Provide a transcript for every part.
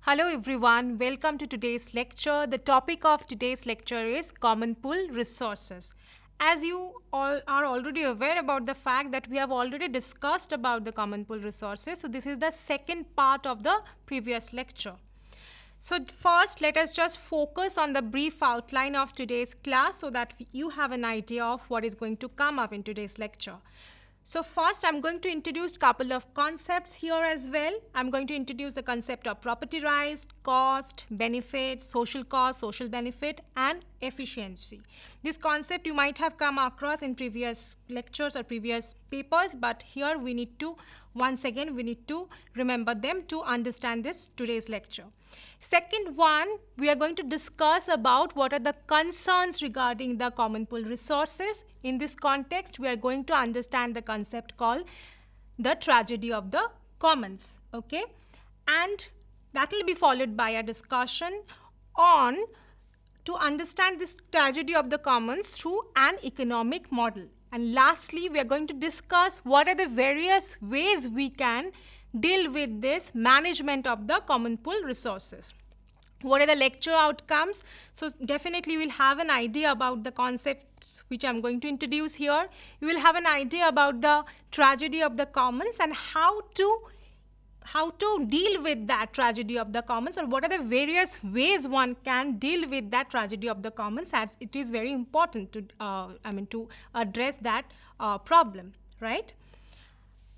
Hello everyone, welcome to today's lecture. The topic of today's lecture is common pool resources. As you all are already aware about the fact that we have already discussed about the common pool resources, so this is the second part of the previous lecture. So first, let us just focus on the brief outline of today's class so that you have an idea of what is going to come up in today's lecture. So first, I'm going to introduce a couple of concepts here as well. I'm going to introduce the concept of property rights, cost, benefit, social cost, social benefit, and efficiency. This concept you might have come across in previous lectures or previous papers, but here we need to, once again, we need to remember them to understand this today's lecture. Second one, we are going to discuss about what are the concerns regarding the common pool resources. In this context, we are going to understand the concept called the tragedy of the commons, okay? And that will be followed by a discussion on to understand this tragedy of the commons through an economic model. And lastly, we are going to discuss what are the various ways we can deal with this management of the common pool resources. What are the lecture outcomes? So definitely we'll have an idea about the concepts which I'm going to introduce here. You will have an idea about the tragedy of the commons and how to deal with that tragedy of the commons, or what are the various ways one can deal with that tragedy of the commons, as it is very important to to address that problem, right?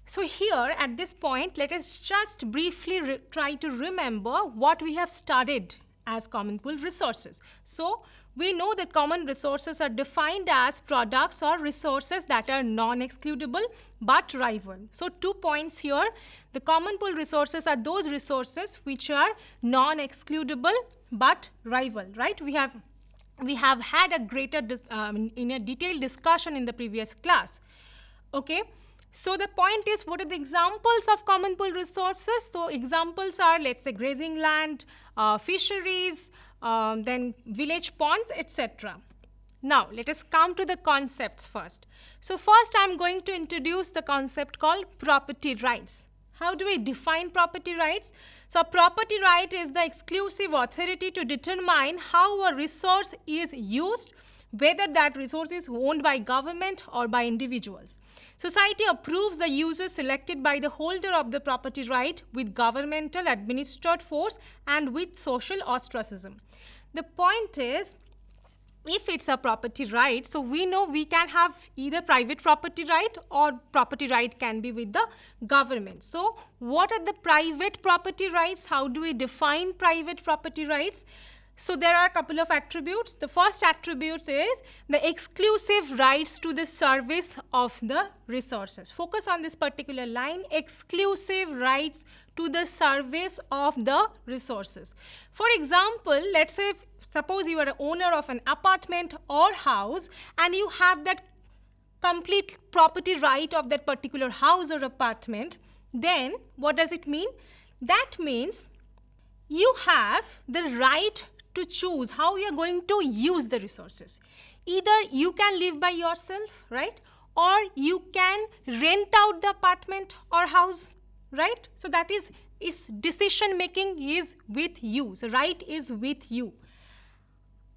So here at this point, let us just briefly try to remember what we have studied as common pool resources. So we know that common resources are defined as products or resources that are non-excludable but rival. So 2 points here. The common pool resources are those resources which are non-excludable but rival, right? We have had a greater in a detailed discussion in the previous class, okay? So the point is, what are the examples of common pool resources? So examples are, let's say, grazing land, fisheries, then village ponds, etc. Now, let us come to the concepts first. So first, I'm going to introduce the concept called property rights. How do we define property rights? So property right is the exclusive authority to determine how a resource is used, whether that resource is owned by government or by individuals. Society approves the user selected by the holder of the property right with governmental administered force and with social ostracism. The point is, if it's a property right, so we know we can have either private property right or property right can be with the government. So what are the private property rights? How do we define private property rights? So there are a couple of attributes. The first attribute is the exclusive rights to the service of the resources. Focus on this particular line, exclusive rights to the service of the resources. For example, let's say, suppose you are an owner of an apartment or house and you have that complete property right of that particular house or apartment, then what does it mean? That means you have the right to choose how you are going to use the resources. Either you can live by yourself, right? Or you can rent out the apartment or house, right? So that is decision making is with you. So right is with you.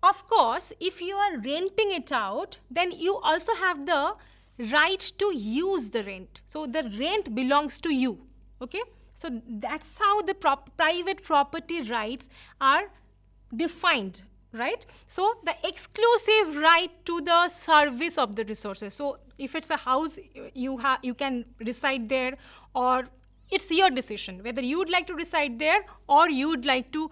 Of course, if you are renting it out, then you also have the right to use the rent. So the rent belongs to you, okay? So that's how the private property rights are defined, right? So the exclusive right to the service of the resources. So if it's a house, you can reside there, or it's your decision whether you would like to reside there or you would like to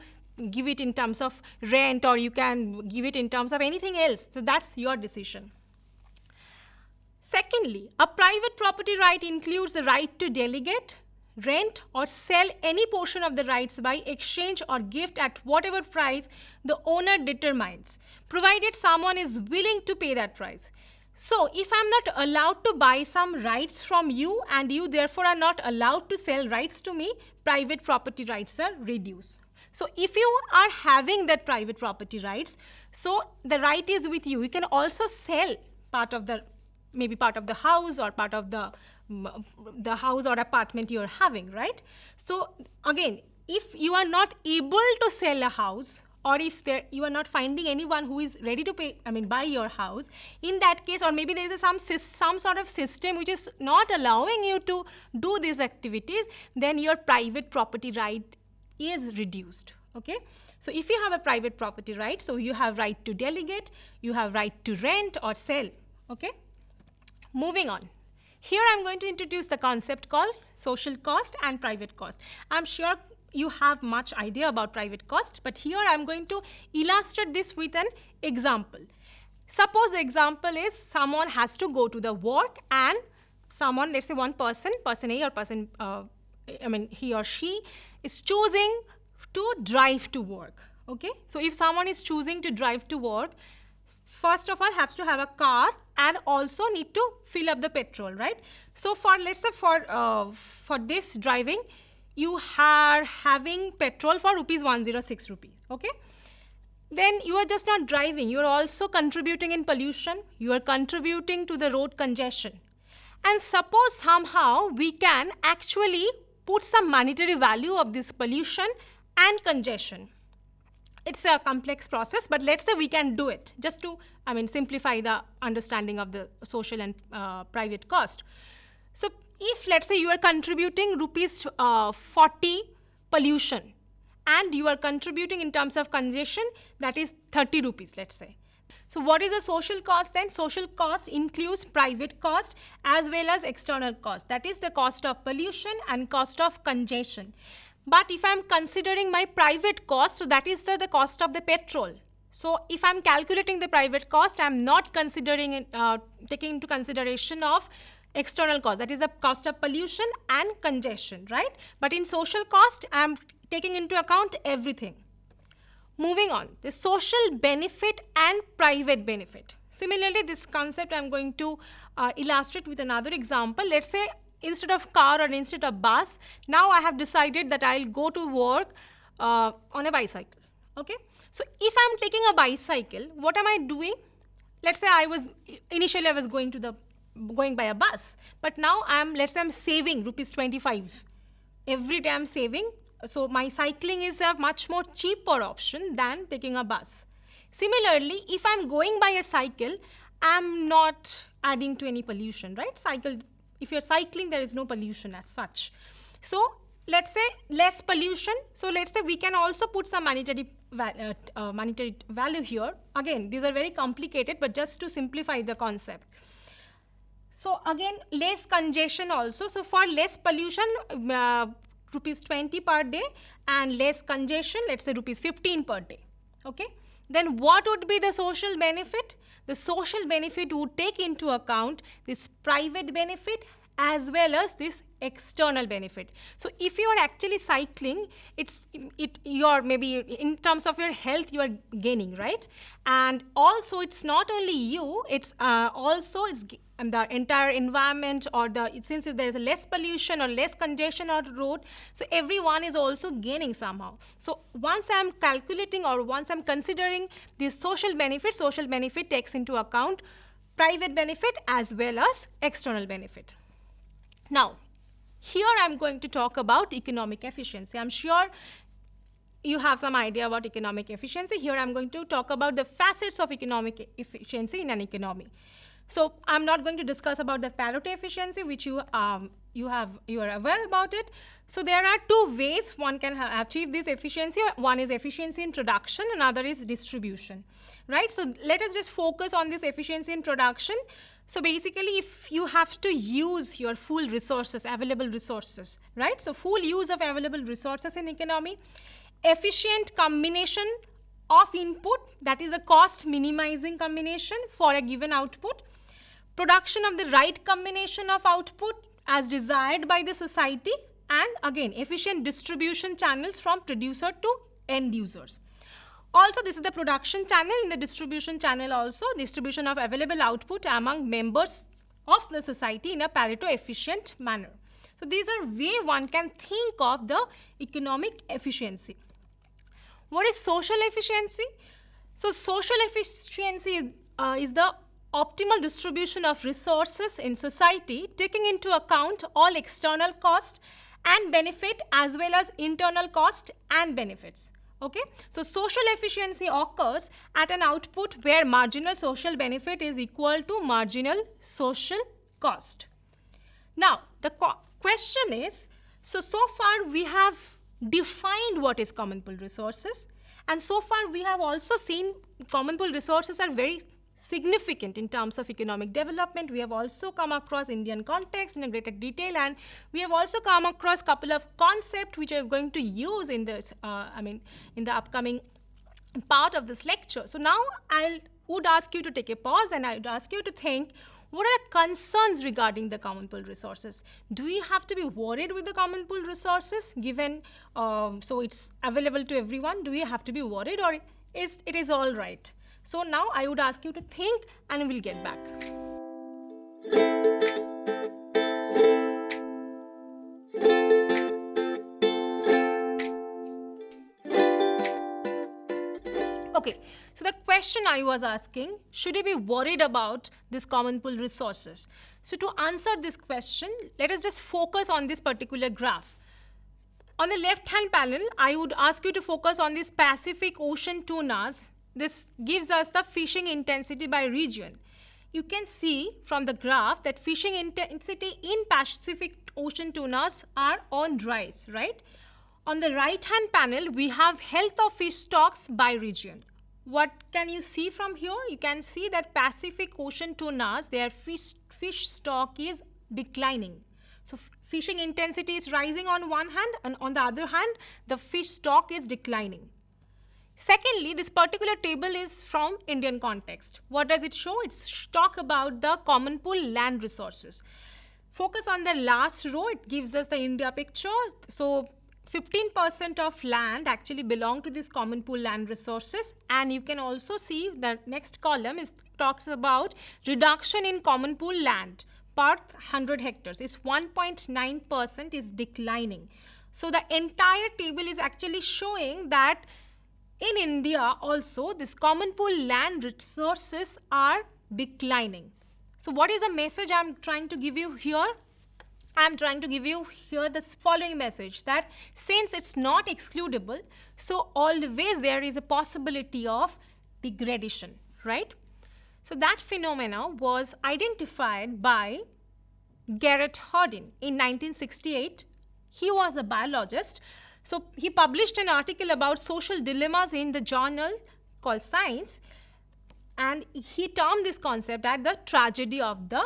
give it in terms of rent, or you can give it in terms of anything else. So that's your decision. Secondly, a private property right includes the right to delegate, rent or sell any portion of the rights by exchange or gift at whatever price the owner determines, provided someone is willing to pay that price. So if I'm not allowed to buy some rights from you and you therefore are not allowed to sell rights to me, private property rights are reduced. So if you are having that private property rights, so the right is with you. You can also sell maybe part of the house or part of the house or apartment you're having, right? So again, if you are not able to sell a house, or if you are not finding anyone who is ready to buy your house, in that case, or maybe there is some sort of system which is not allowing you to do these activities, then your private property right is reduced. Okay, so if you have a private property right, so you have right to delegate, you have right to rent or sell. Okay, moving on. Here I'm going to introduce the concept called social cost and private cost. I'm sure you have much idea about private cost, but here I'm going to illustrate this with an example. Suppose the example is someone has to go to the work, and someone, let's say one person A or person, he or she is choosing to drive to work. Okay, so if someone is choosing to drive to work, first of all has to have a car and also need to fill up the petrol, right? So let's say for this driving, you are having petrol for ₹106. Okay, then you are just not driving, you are also contributing in pollution, you are contributing to the road congestion. And suppose somehow we can actually put some monetary value of this pollution and congestion. It's a complex process, but let's say we can do it just to simplify the understanding of the social and private cost. So if let's say you are contributing ₹40 pollution, and you are contributing in terms of congestion, that is ₹30, let's say. So what is the social cost then? Social cost includes private cost as well as external cost. That is the cost of pollution and cost of congestion. But if I'm considering my private cost, so that is the cost of the petrol. So if I'm calculating the private cost, I'm not considering taking into consideration of external cost, that is the cost of pollution and congestion, right? But in social cost, I'm taking into account everything. Moving on, the social benefit and private benefit. Similarly, this concept I'm going to illustrate with another example. Let's say instead of car or instead of bus, now I have decided that I'll go to work on a bicycle. Okay, so if I'm taking a bicycle, what am I doing? Let's say initially I was going by a bus, but now I'm saving ₹25 every day. I'm saving, so my cycling is a much more cheaper option than taking a bus. Similarly, if I'm going by a cycle, I'm not adding to any pollution, right? If you're cycling, there is no pollution as such. So let's say less pollution. So let's say we can also put some monetary value here. Again, these are very complicated, but just to simplify the concept. So again, less congestion also. So for less pollution, ₹20 per day, and less congestion, let's say ₹15 per day. Okay. Then what would be the social benefit? The social benefit would take into account this private benefit as well as this external benefit. So if you are actually cycling, you're maybe in terms of your health, you are gaining, right? And also it's not only you, it's also the entire environment, or since there is less pollution or less congestion on the road, so everyone is also gaining somehow. So once I'm calculating or once I'm considering this social benefit takes into account private benefit as well as external benefit. Now, here I'm going to talk about economic efficiency. I'm sure you have some idea about economic efficiency. Here I'm going to talk about the facets of economic efficiency in an economy. So I'm not going to discuss about the Pareto efficiency, which you are aware about it. So there are two ways one can achieve this efficiency. One is efficiency in production, another is distribution, right? So let us just focus on this efficiency in production. So basically, if you have to use your full resources, available resources, right? So full use of available resources in economy, efficient combination of input, that is a cost minimizing combination for a given output, production of the right combination of output as desired by the society, and again, efficient distribution channels from producer to end users. Also, this is the production channel. In the distribution channel also, distribution of available output among members of the society in a Pareto efficient manner. So these are way one can think of the economic efficiency. What is social efficiency? So social efficiency is the optimal distribution of resources in society, taking into account all external costs and benefit as well as internal cost and benefits. Okay, so social efficiency occurs at an output where marginal social benefit is equal to marginal social cost. Now, the question is, so far we have defined what is common pool resources, and so far we have also seen common pool resources are very significant in terms of economic development. We have also come across Indian context in a greater detail, and we have also come across a couple of concepts which are going to use in this, in the upcoming part of this lecture. So now I would ask you to take a pause, and I would ask you to think, what are the concerns regarding the common pool resources? Do we have to be worried with the common pool resources given, so it's available to everyone? Do we have to be worried, or it is all right? So now I would ask you to think, and we'll get back. Okay, so the question I was asking, should you be worried about these common pool resources? So to answer this question, let us just focus on this particular graph. On the left-hand panel, I would ask you to focus on these Pacific Ocean tunas. This gives us the fishing intensity by region. You can see from the graph that fishing intensity in Pacific Ocean tunas are on rise, right? On the right-hand panel, we have health of fish stocks by region. What can you see from here? You can see that Pacific Ocean tunas, their fish stock is declining. So fishing intensity is rising on one hand, and on the other hand, the fish stock is declining. Secondly, this particular table is from Indian context. What does it show? It's talk about the common pool land resources. Focus on the last row. It gives us the India picture. So 15% of land actually belong to these common pool land resources, and you can also see the next column talks about reduction in common pool land per 100 hectares. It's 1.9% is declining. So the entire table is actually showing that in India also this common pool land resources are declining. So what is the message I'm trying to give you here? I'm trying to give you here this following message, that since it's not excludable, so always there is a possibility of degradation, right? So that phenomena was identified by Garrett Hardin in 1968. He was a biologist. So he published an article about social dilemmas in the journal called Science, and he termed this concept as the tragedy of the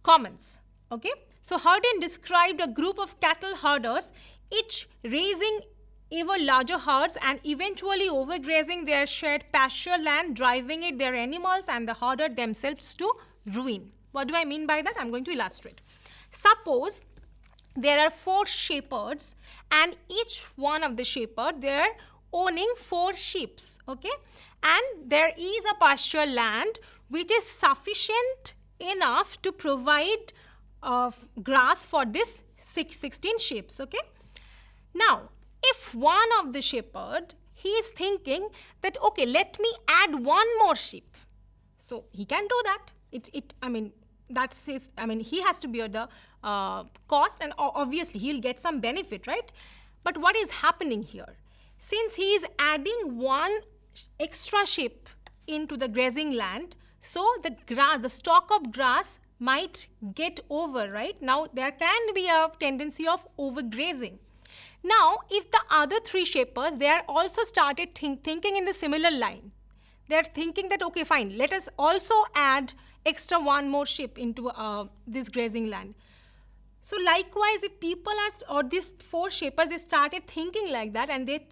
commons, okay? So Hardin described a group of cattle herders, each raising ever larger herds and eventually overgrazing their shared pasture land, driving their animals and the herder themselves to ruin. What do I mean by that? I'm going to illustrate. Suppose there are 4 shepherds, and each one of the shepherd, they're owning 4 sheep, okay? And there is a pasture land which is sufficient enough to provide grass for this 16 sheep, okay? Now, if one of the shepherd, he is thinking that, okay, let me add 1 more sheep. So he can do that. That's his, he has to bear the cost, and obviously he'll get some benefit, right? But what is happening here? Since he is adding 1 extra sheep into the grazing land, so the stock of grass might get over, right? Now there can be a tendency of overgrazing. Now if the other 3 shepherds, they are also started thinking in the similar line. They are thinking that, okay, fine, let us also add extra 1 more sheep into this grazing land. So likewise, if people or these 4 shepherds, they started thinking like that, and they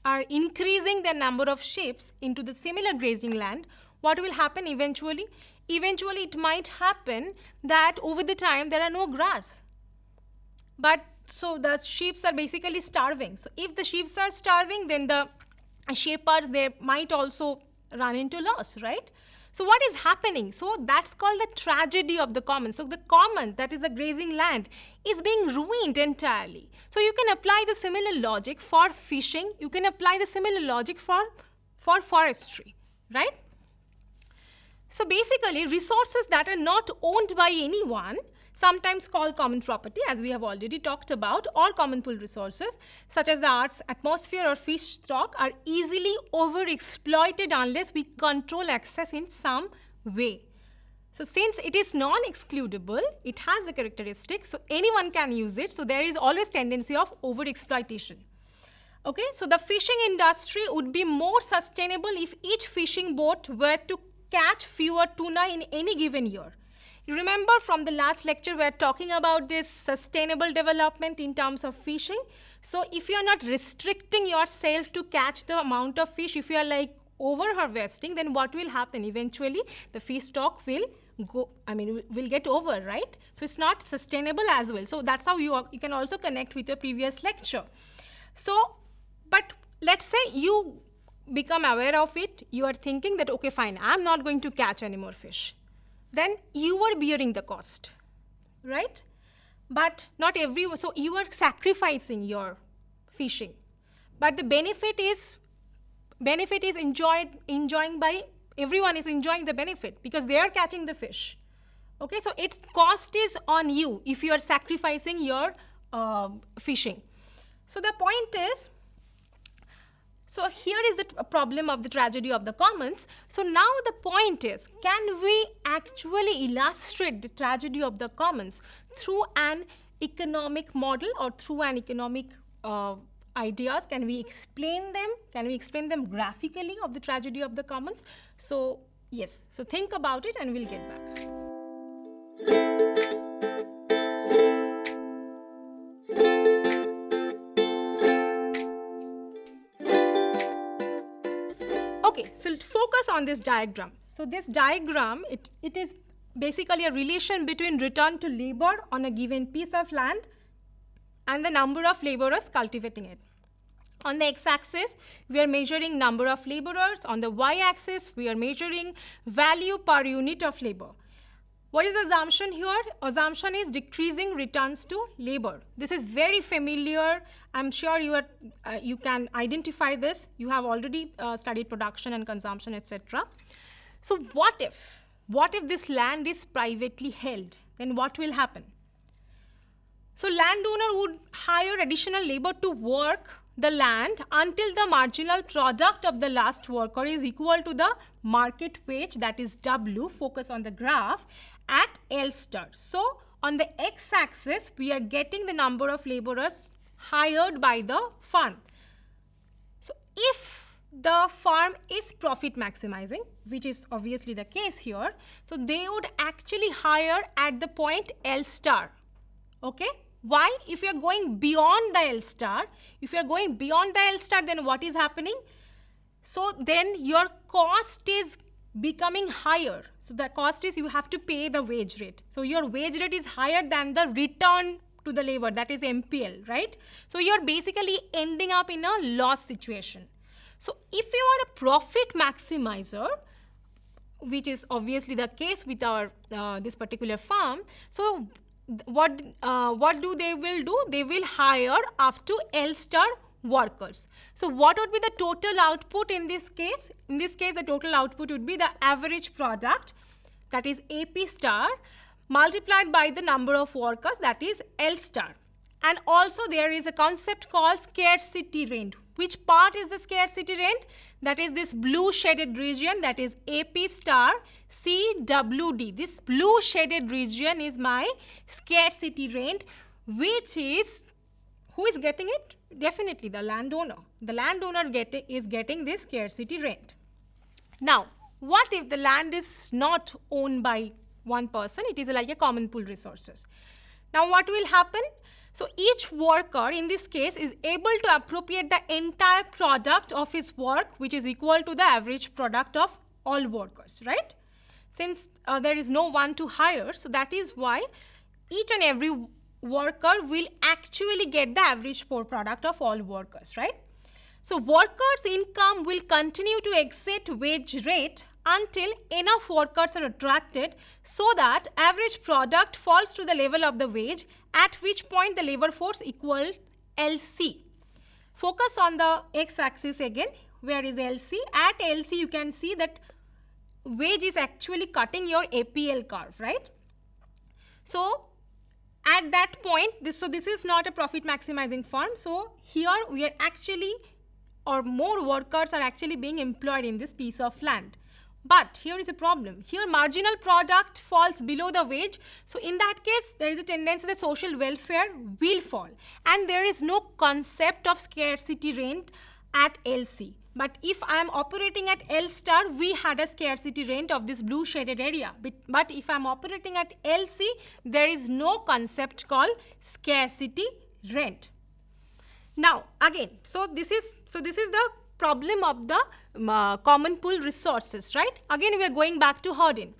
are increasing the number of sheep into the similar grazing land, what will happen eventually? Eventually, it might happen that over the time, there are no grass. But so the sheep are basically starving. So if the sheep are starving, then the shepherds, they might also run into loss, right? So what is happening? So that's called the tragedy of the common. So the common, that is the grazing land, is being ruined entirely. So you can apply the similar logic for fishing. You can apply the similar logic for forestry, right? So basically, resources that are not owned by anyone, sometimes called common property, as we have already talked about, or common pool resources, such as the Earth's atmosphere or fish stock, are easily overexploited unless we control access in some way. So since it is non-excludable, it has the characteristics, so anyone can use it, so there is always tendency of overexploitation. Okay, so the fishing industry would be more sustainable if each fishing boat were to catch fewer tuna in any given year. You remember from the last lecture, we are talking about this sustainable development in terms of fishing. So if you are not restricting yourself to catch the amount of fish, if you are like over harvesting, then what will happen? Eventually, the fish stock will get over, right? So it's not sustainable as well. So that's how you can also connect with your previous lecture. So, but let's say you become aware of it, you are thinking that, okay, fine, I'm not going to catch any more fish. Then you are bearing the cost, right? But not everyone, so you are sacrificing your fishing. But the benefit is enjoying by, everyone is enjoying the benefit because they are catching the fish. Okay, so its cost is on you if you are sacrificing your fishing. So the point is, so here is the problem of the tragedy of the commons. So now the point is, can we actually illustrate the tragedy of the commons through an economic model or through an economic ideas? Can we explain them? Can we explain them graphically of the tragedy of the commons? So yes, so think about it and we'll get back. Okay, so focus on this diagram. So this diagram, it is basically a relation between return to labor on a given piece of land and the number of laborers cultivating it. On the x-axis, we are measuring number of laborers. On the y-axis, we are measuring value per unit of labor. What is the assumption here? Assumption is decreasing returns to labor. This is very familiar. I'm sure you can identify this. You have already studied production and consumption, etc. So what if this land is privately held? Then what will happen? So landowner would hire additional labor to work the land until the marginal product of the last worker is equal to the market wage, that is W, focus on the graph, at L star. So on the x-axis, we are getting the number of laborers hired by the farm. So if the farm is profit maximizing, which is obviously the case here, so they would actually hire at the point L star. Okay? Why? If you are going beyond the L star, then what is happening? So then your cost is becoming higher. So the cost is you have to pay the wage rate. So your wage rate is higher than the return to the labor, that is MPL, right? So you're basically ending up in a loss situation. So if you are a profit maximizer, which is obviously the case with our this particular farm, so what do they will do? They will hire up to L star workers. So what would be the total output in this case? In this case, the total output would be the average product, that is AP star, multiplied by the number of workers, that is L star. And also there is a concept called scarcity rent. Which part is the scarcity rent? That is this blue shaded region, that is AP star CWD. This blue shaded region is my scarcity rent, which is, who is getting it? Definitely the landowner. The landowner is getting this scarcity rent. Now, what if the land is not owned by one person? It is like a common pool resources. Now, what will happen? So each worker in this case is able to appropriate the entire product of his work, which is equal to the average product of all workers, right? Since there is no one to hire, so that is why each and every worker will actually get the average product of all workers, right? So workers' income will continue to exceed wage rate until enough workers are attracted so that average product falls to the level of the wage, at which point the labor force equal LC. Focus on the x-axis again. Where is LC? At LC, you can see that wage is actually cutting your APL curve, right? So at that point, this is not a profit maximizing farm. So here we are actually, or more workers are actually being employed in this piece of land. But here is a problem. Here marginal product falls below the wage. So in that case, there is a tendency that social welfare will fall. And there is no concept of scarcity rent at LC. But if I am operating at L star, we had a scarcity rent of this blue shaded area. But if I am operating at LC, there is no concept called scarcity rent. Now again, so this is the problem of the common pool resources, right? Again, we are going back to Hardin.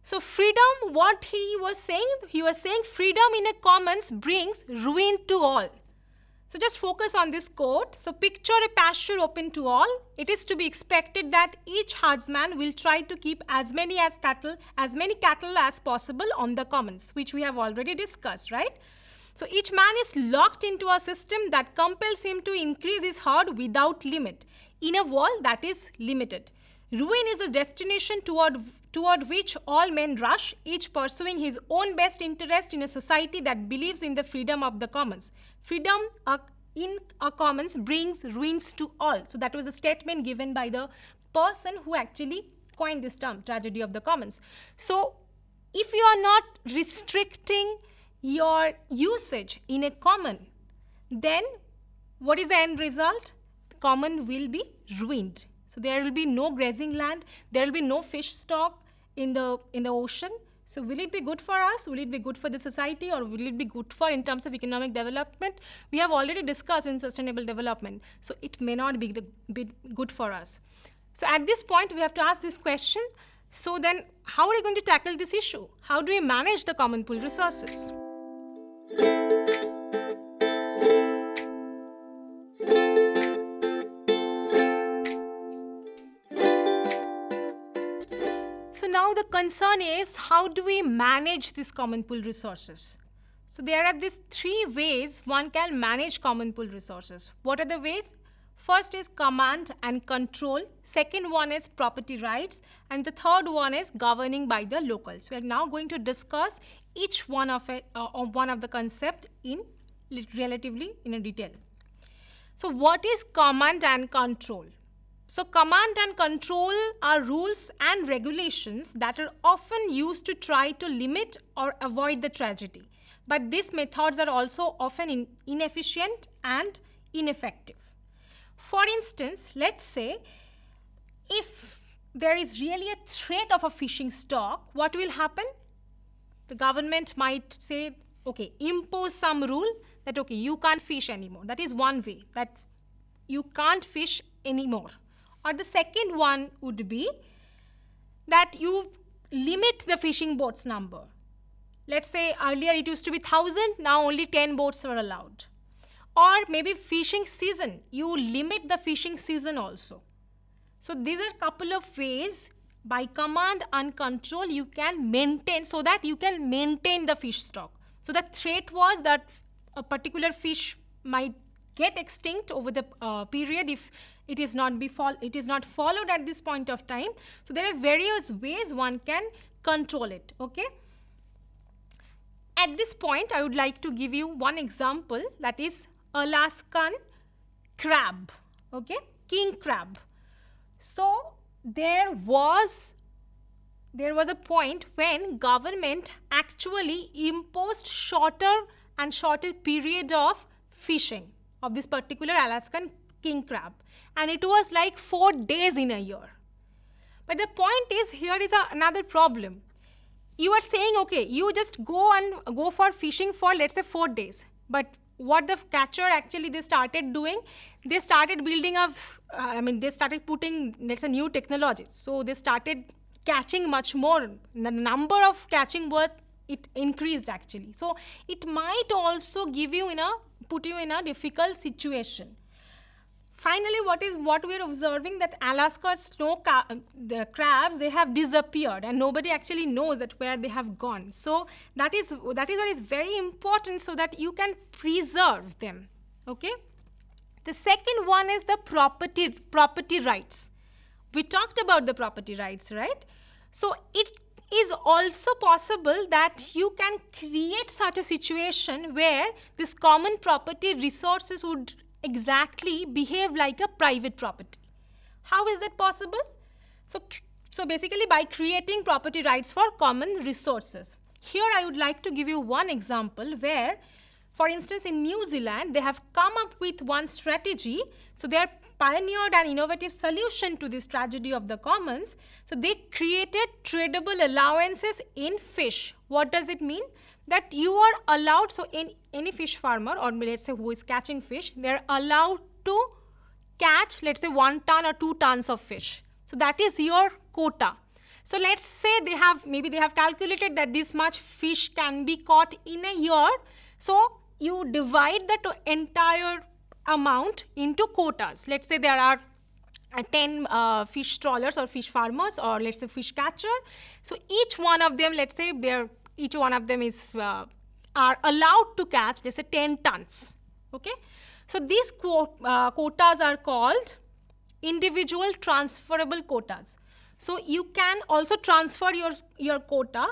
So freedom, what he was saying freedom in a commons brings ruin to all. So just focus on this quote. So picture a pasture open to all. It is to be expected that each herdsman will try to keep as many cattle as possible on the commons, which we have already discussed, right? So each man is locked into a system that compels him to increase his herd without limit, in a world that is limited. Ruin is the destination toward which all men rush, each pursuing his own best interest in a society that believes in the freedom of the commons. Freedom in a commons brings ruins to all. So that was a statement given by the person who actually coined this term, tragedy of the commons. So if you are not restricting your usage in a common, then what is the end result? The common will be ruined. So there will be no grazing land, there will be no fish stock in the ocean. So will it be good for us? Will it be good for the society, or will it be good for in terms of economic development? We have already discussed in sustainable development. So it may not be good for us. So at this point, we have to ask this question. So then how are we going to tackle this issue? How do we manage the common pool resources? So now the concern is, how do we manage these common pool resources? So there are these three ways one can manage common pool resources. What are the ways? First is command and control. Second one is property rights. And the third one is governing by the locals. We are now going to discuss each one of the concept relatively in a detail. So what is command and control? So command and control are rules and regulations that are often used to try to limit or avoid the tragedy. But these methods are also often inefficient and ineffective. For instance, let's say if there is really a threat of a fishing stock, what will happen? The government might say, okay, impose some rule that, okay, you can't fish anymore. That is one way, that you can't fish anymore. Or the second one would be that you limit the fishing boats number. Let's say earlier it used to be 1,000, now only 10 boats were allowed. Or maybe fishing season, you limit the fishing season also. So these are a couple of ways by command and control you can maintain, so that you can maintain the fish stock. So the threat was that a particular fish might get extinct over the period if it is not followed at this point of time. So there are various ways one can control it, okay? At this point, I would like to give you one example, that is Alaskan crab, okay, king crab. So there was a point when government actually imposed shorter and shorter period of fishing of this particular Alaskan king crab, and it was like 4 days in a year. But the point is, here is another problem. You are saying, okay, you just go for fishing for, let's say, 4 days. But what the catcher actually they started doing, they started building they started putting, let's say, new technologies. So they started catching much more. The number of catching it increased actually. So it might also put you in a difficult situation. Finally, what we are observing, that Alaska's the crabs, they have disappeared, and nobody actually knows that where they have gone. So that is what is very important, so that you can preserve them. Okay. The second one is the property rights. We talked about the property rights, right? So is also possible that you can create such a situation where this common property resources would exactly behave like a private property. How is that possible? So basically by creating property rights for common resources. Here I would like to give you one example where, for instance, in New Zealand, they have come up with one strategy. So they are pioneered an innovative solution to this tragedy of the commons. So they created tradable allowances in fish. What does it mean? That you are allowed, so in any fish farmer, or let's say who is catching fish, they're allowed to catch, let's say 1 ton or 2 tons of fish. So that is your quota. So let's say maybe they have calculated that this much fish can be caught in a year. So you divide the entire amount into quotas. Let's say there are 10 fish trawlers or fish farmers, or let's say fish catcher. So each one of them, let's say each one of them is are allowed to catch, let's say 10 tons. Okay. So these quotas are called individual transferable quotas. So you can also transfer your quota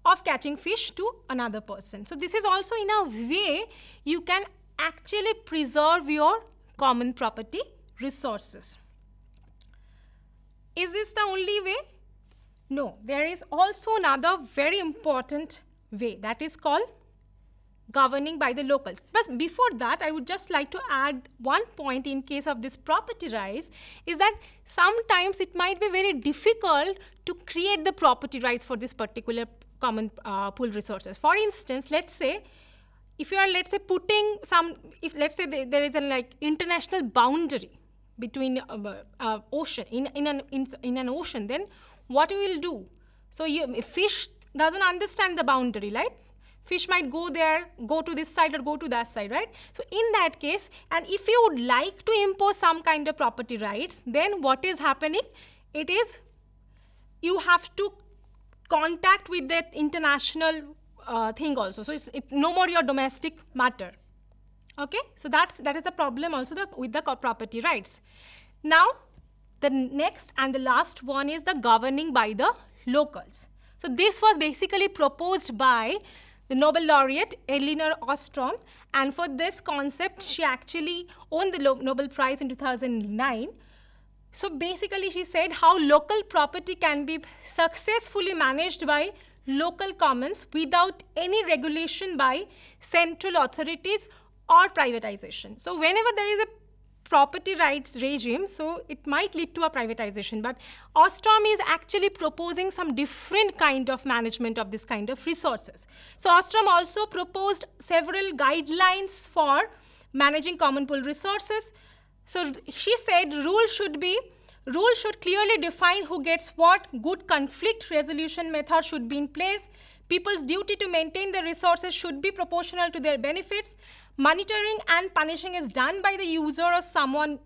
of catching fish to another person. So this is also, in a way, you can actually preserve your common property resources. Is this the only way? No, there is also another very important way, that is called governing by the locals. But before that, I would just like to add one point in case of this property rights, is that sometimes it might be very difficult to create the property rights for this particular common pool resources. For instance, let's say if you are, let's say, putting some, if let's say there is an international boundary between ocean, in an ocean, then what you will do? So if fish doesn't understand the boundary, right? Fish might go there, go to this side or go to that side, right? So in that case, and if you would like to impose some kind of property rights, then what is happening? It is, you have to contact with that international thing also. So it's no more your domestic matter. Okay? So that is the problem also with the property rights. Now, the next and the last one is the governing by the locals. So this was basically proposed by the Nobel laureate Elinor Ostrom, and for this concept, she actually won the Nobel Prize in 2009. So basically, she said how local property can be successfully managed by local commons without any regulation by central authorities or privatization. So whenever there is a property rights regime, so it might lead to a privatization, but Ostrom is actually proposing some different kind of management of this kind of resources. So Ostrom also proposed several guidelines for managing common pool resources. So she said rules should clearly define who gets what, good conflict resolution method should be in place, people's duty to maintain the resources should be proportional to their benefits, monitoring and punishing is done by the user or someone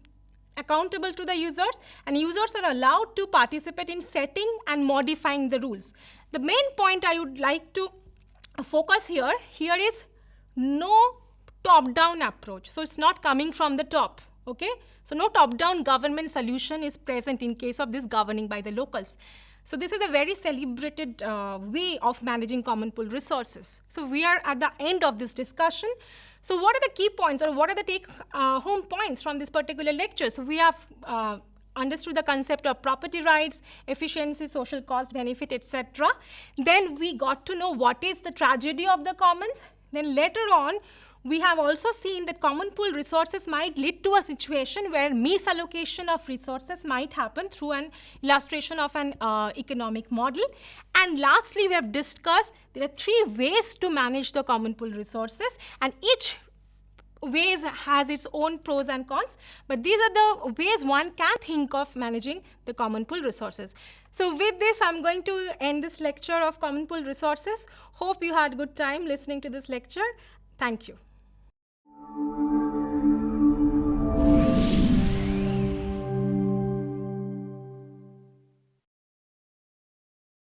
accountable to the users, and users are allowed to participate in setting and modifying the rules. The main point I would like to focus here is no top-down approach. So it's not coming from the top, okay? So no top-down government solution is present in case of this governing by the locals. So this is a very celebrated way of managing common pool resources. So we are at the end of this discussion. So what are the key points, or what are the take-home points from this particular lecture? So we have understood the concept of property rights, efficiency, social cost, benefit, etc. Then we got to know what is the tragedy of the commons. Then later on, we have also seen that common pool resources might lead to a situation where misallocation of resources might happen through an illustration of an economic model. And lastly, we have discussed there are 3 ways to manage the common pool resources, and each ways has its own pros and cons, but these are the ways one can think of managing the common pool resources. So with this, I'm going to end this lecture of common pool resources. Hope you had good time listening to this lecture. Thank you.